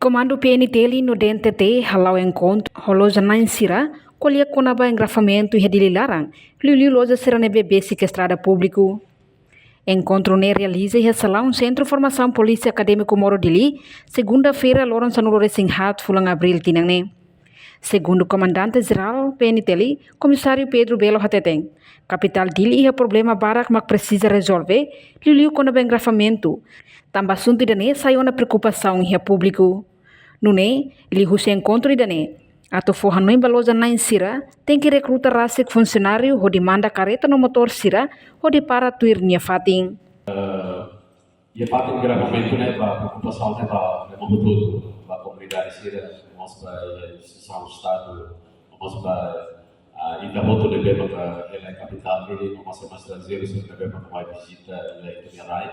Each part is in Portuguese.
Comando PNTL no DNTT halau encontro holoja na insira colher conaba engrafamento e redililarang liu loja será bebê sequestrada público. Encontro ne realiza e ressalão um centro de formação polícia acadêmico Moro Dili segunda-feira loron sanulore singhat fulang abril tinang. Segundo o comandante-geral PNTL, comissário Pedro Belo Hateteng, capital Dili é problema barak mak precisa resolver liu quando o engrafamento. Também assunto idane saiu na preocupação e público. Nune, liu se encontro idane. Ato forra no embalosa na insira, tem que recrutar raça funcionário ou demanda careta no motor sira ou de para tuir nia fating. E a parte de gravamento, né, a preocupação é para tudo, para a comunidade sira, nós para a instituição do Estado, nós para ainda muito de bem para a capital dele, nós mais estrangeiros que bem para uma visita em Mirai.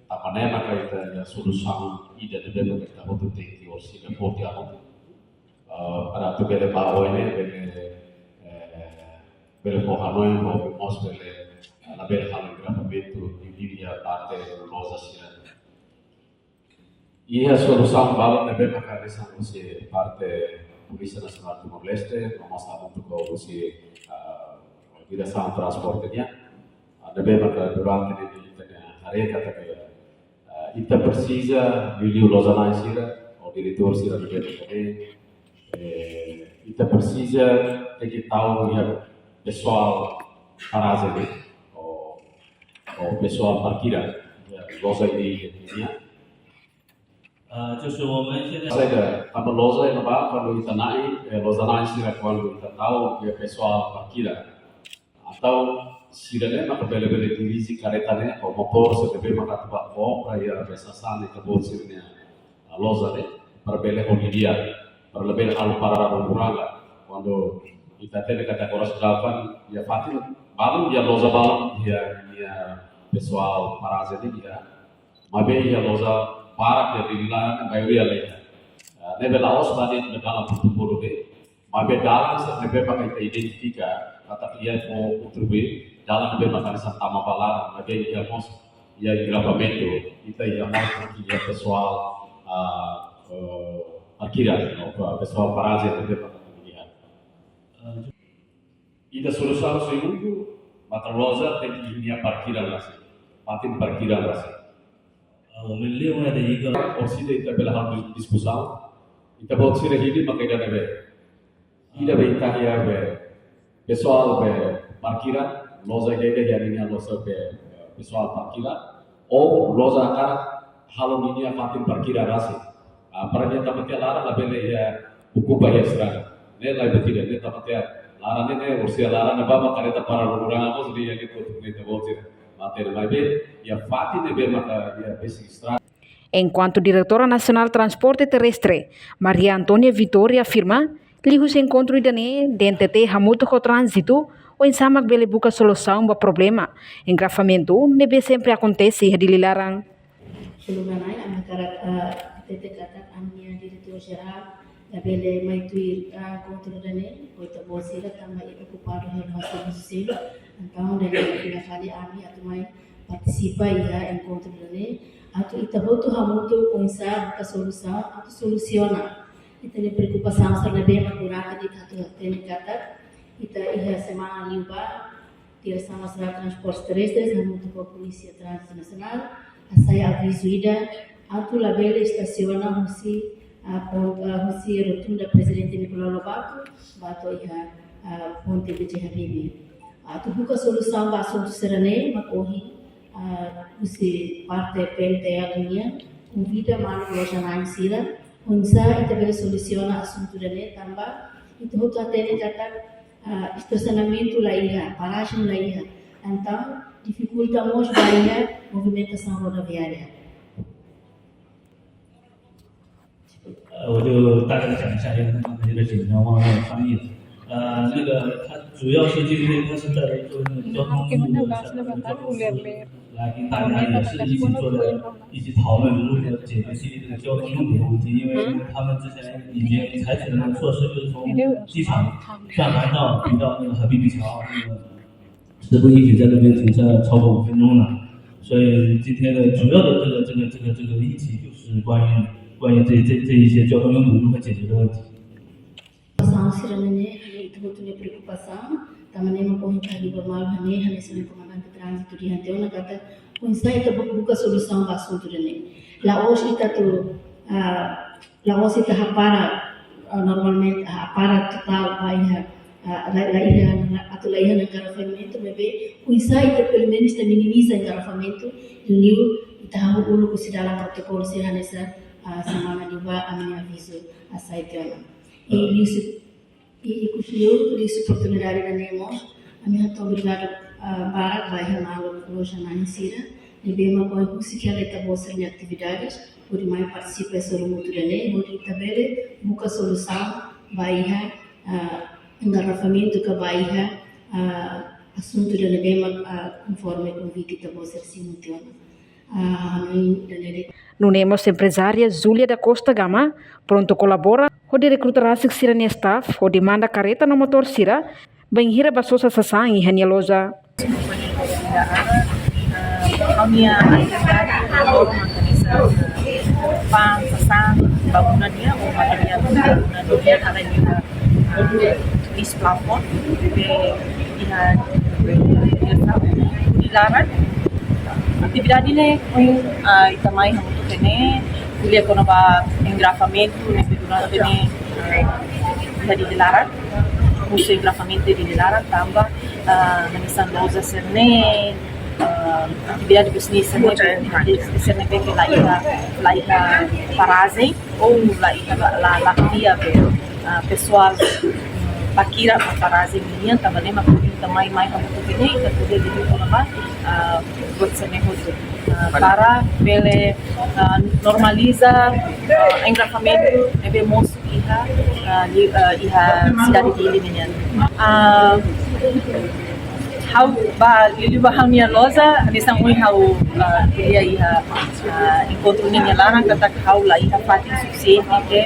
A maneira que a solução ida de bem para que muito tem que orsi de forte para tu bele ba oine bele fohanoi no mos bele la bele halo gravamento di linea parte rosa sira. E a solução bala nebe mecanismo se parte Polícia Nacional do Timor-Leste, nós estamos com você direção de transporte-nya, nebe durante a reta também. Ita precisa liu lozana sira, o diretor sira do BNT. Ita precisa ter que tal pessoal parase o pessoal parkira, loja de linha. 就是我们现在 Kami loja yang apa kalau kita naik loja naik sih kalau kita tahu dia pessoal parkira atau sirene maka bele-bele dirisi karetanya atau motor sebebe maka tempat para ya besasan itu buat sirene loja deh para bele holidia para lebih hal para orang quando kita tele kata koras jawaban ya fatil balum dia loja balum dia pessoal parase dia mabe ya loja para que dilarang bayu ya leh. Nebe laos tadi dalam tubuh be. Mabe dalam nebe pakai identifika kata dia mau utrube dalam nebe makan sama balar mabe dia mos ya gravamento kita ya mos ya pessoal parkira atau pessoal parase nebe pakai dia. Ida solução segundo mata loja tem que linha parkira nasi. Patin parkira nasi. 我们另外的一个 Orsi ita bela hal diskusal ita bot sire hidi makai dana be ida be ita ya be pessoal be parkira loja gede jadinya loja be pessoal parkira o loja kar halo ninia fatin parkira rasi para dia tamatnya lara la bele ya buku bayar serang ne la betida ne tamatnya lara ne orsi lara ne baba kareta para orang aku sedih yang itu ne ita bot sire Enquanto diretora nacional transporte terrestre, Maria Antônia Vitória afirma, liu se encontro idane DNTT hamuto com trânsito ou ensamak bele buka solução para problema. Engrafamento nebe sempre acontece e dilarang. Suluganai antara TT kata amnya diretor geral da bele mai tuir controle dane oita bosira também ocupado em nosso museu então dane pila kali ami atau mai participa ia encontro dane atau ita boto hamuto pensar buka solução atau solusiona ita ne preocupação sana bem durante di TT kata ita ia semana liuba direção nacional transporte terrestre hamuto com a polícia trânsito nacional saya aviso ida atau label estaciona husi rotunda presidente Nicolau Lobato bato iha ponte de Habibi atau buka solução ba assunto serane makohi husi parte PNTL dunia convida mano loja na insira unsa ita bela soluciona assunto dane tamba itu hoto atene kata estacionamento lá iha paragem lá iha então dificultamos banyak movimentação rodoviária. 我就大概讲一下，因为刚才有点紧张，忘了翻译了。那个它主要是因为它是在做那个交通路的相关交通司来跟大家也是一起做的，一起讨论如何解决这个交通拥堵的问题。因为他们之前已经采取的那个措施，就是从机场上盘道移到那个海滨桥，那个时不允许在那边停车超过5分钟了。所以今天的主要的这个议题就是关于这一些交通拥堵如何解决的问题。Pasang siranane hanya itu betul preocupação, tamane mapohita di bermal hanya selain comandante trânsito di hanteu na kata kunsa ita buka solução para assunto dene. Laos ita tu laos ita hapara normalmente hapara total vai atau laihan engarrafamento bebê kunsa ita pelo menos ita minimiza engarrafamento liu ita hawo ulo ko dalam protokol siranesa semana diba amin aviso a saitana. E conseguiu essa oportunidade da Nemos. A minha muito obrigada para vai remalo hoje na Insira. E bem uma coisa que ela está boa em atividades, por mais participa essa luta dele, por também busca solução, vai engarrafamento que vai assunto dele bem conforme convite está boa ser simultâneo. No Nemos empresária Zulia da Costa Gama pronto colabora onde recrutarasi sirane staff onde manda careta no motor sira bem hira basosa sasang ihanya loja kami pang sasang bangunannya material bangunannya ada di plafon dilarang atividade né itamai hamutu kene kuliah kono ba engrafamento nesse durante ne jadi dilarang musuh engrafamento dilarang tambah manisan loja serne atividade bisnis serne serne que laiha paragem ou laiha dia pessoal pakira paragem minha também mas também mais hamutu kene que poder di kono ba buat semehoto para pele normaliza engrafamento ebe moço iha cidade dele menyan how ba lili ba hamia loza nisang ui how dia iha encontro ninya larang kata how la iha fatin suficiente ke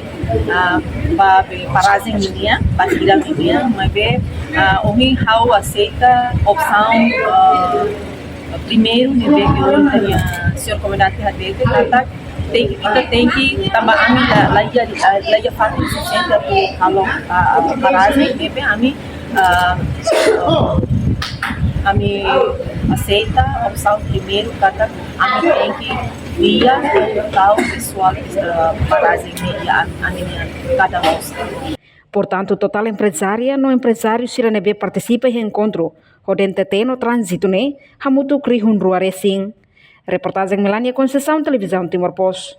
ba parazing ninya ba hilang ninya mabe ohi how aceita opção primeiro nível que eu tenho senhor comandante hadete kata kita tem que tambah kami laia fatin suficiente kalau parazing nebe kami aceita opção primeiro kata kami tem que via tal pessoal parazing media cada mostra. Portanto, total empresária no empresário siranebe participa em encontro Odente no trânsito né hamutu krihun rua racing. Reportagem Melania Conceição, Televisão Timor Post.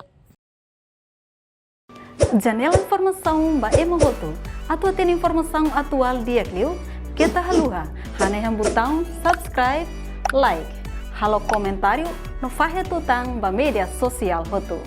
Janela informação ba emogoto. Atua tem informação atual dia Clio. Kita haluha. Hane botão subscribe, like. Halo comentário no fahe tutang ba media sosial hotu.